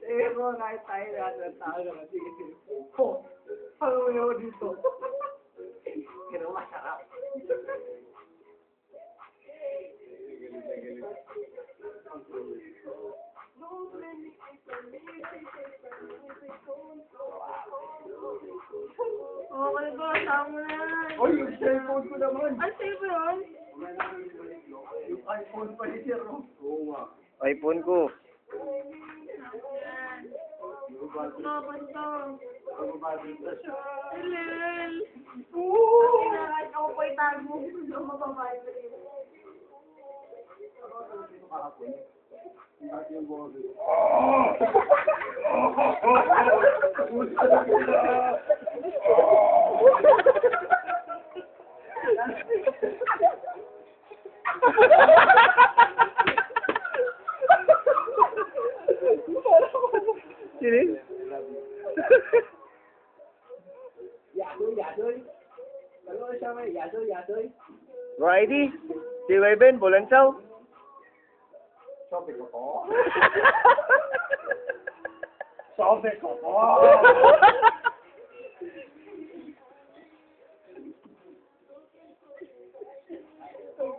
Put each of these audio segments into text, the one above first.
Eh, bro, kahit tayo lahat ng tao naman. Sige, sige. Oh, ano mo dito? Pero masarap. Okay ba? Sama mo na yan. Oy, yung cellphone ko naman. Ano sa'yo ba yun? Yung iPhone pa ni Sir, oh. Oo nga. iPhone ko. Laban to. Ilil. Oo! Kahit ako pa itago. Hindi ako mababayad. Sini? Yadoy. Dalawa siya may yadoy. Righty. Si Weben, Bolansaw. Sabi ko po. Sabi ko po.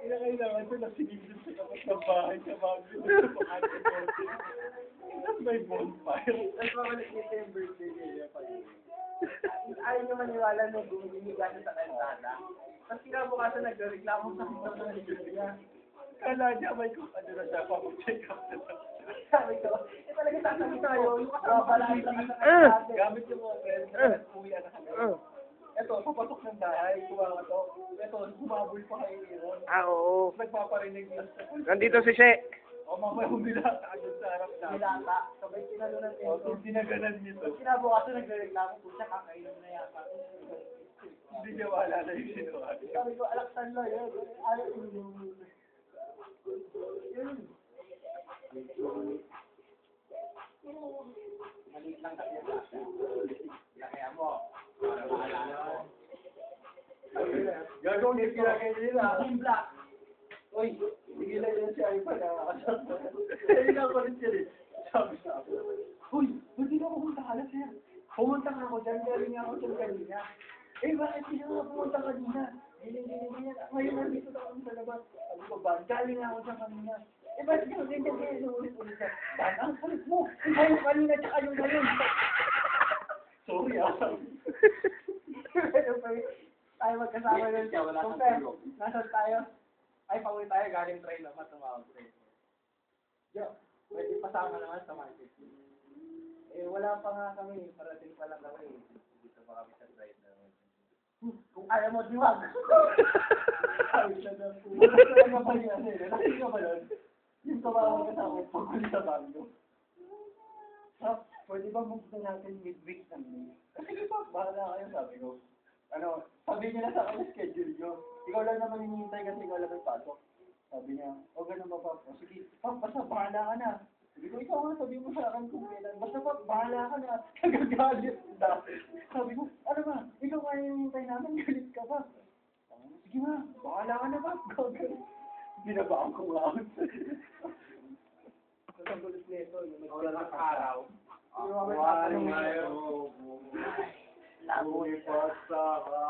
Kailangan ko na sinigil sa kapag ng bahay sa bago. Tapos may bonfire. Tapos mamalik nito yung birthday niya. Ayaw nyo maniwala na bumili ka sa kantata. Tapos kinabukasan nagreklamo sa mga niya. Kala niya may kung ano na siya, papag-check up na siya. Sabi ko, talaga sasabi tayo, yung kasama pala sa kantata. Gamit yung mga friends, uwi na kami. Eto, papasok ng bahay, kuha ka to. Eto, humabol pa kayo yun. Oo. Nagpaparinig lang siya. Nandito si She. O, mamaya humilata agad sa harap na. Humilata? Sabay sinalunan niya. O, sinaganan niya to. Kinabukasan nagre-reklamo po siya, kakainom na yata. Hindi niya maalala yung sinuwari. Sabi ko, alaksan lo yun. Ayaw yung yun. Maliit lang kasi yung kaya mo. Gagawin niya kinakaya nila. Team Black. Uy, tigilan niya si iPad. Hindi na ako rin siya rin. Sabi. Uy, hindi na ako pumunta ka na siya. Pumunta ka ako dyan. Galing ako dyan kanina. Eh, bakit hindi na pumunta kanina? Ganyan. Ngayon nandito na kami sa labas. Sabi ko ba, galing ako dyan kanina. Eh, bakit ka ganyan ulit-ulit siya? Dan, ang salit mo. Ngayon kanina tsaka yung ngayon. Sorry, tayo magkasama nun siya. Kung nasan tayo? Ay, pauwi tayo. Galing train naman. Tumawag train. Yo, pwede pasama naman sa market. Eh, wala pa nga kami. Parating pa lang kami. Dito pa kami sa train naman. Kung ayaw mo, diwag. Ay, siya na po. Wala pa yan eh. Nakita ka ba nun? Yung tumawag kasama pagkuli sa bando. Pwede ba mag-gusto natin midweek ng May? Sige pa, bahala kayo, sabi ko. Ano, sabi niya na sa akin schedule nyo. Ikaw lang naman hinihintay kasi ikaw lang may pasok. Sabi niya, o ganun ba pa? O sige, basta bahala ka na. Sabi ko, ikaw nga sabi mo sa akin kung kailan. Basta bahala ka na. Nagagalit na. Sabi ko, ano ba? Ikaw nga yung hinihintay namin, galit ka ba? Sige nga, bahala ka na ba? Binabaan ko nga ako. Ang gulit nito, yung wala ng araw. Laboy pasta ka.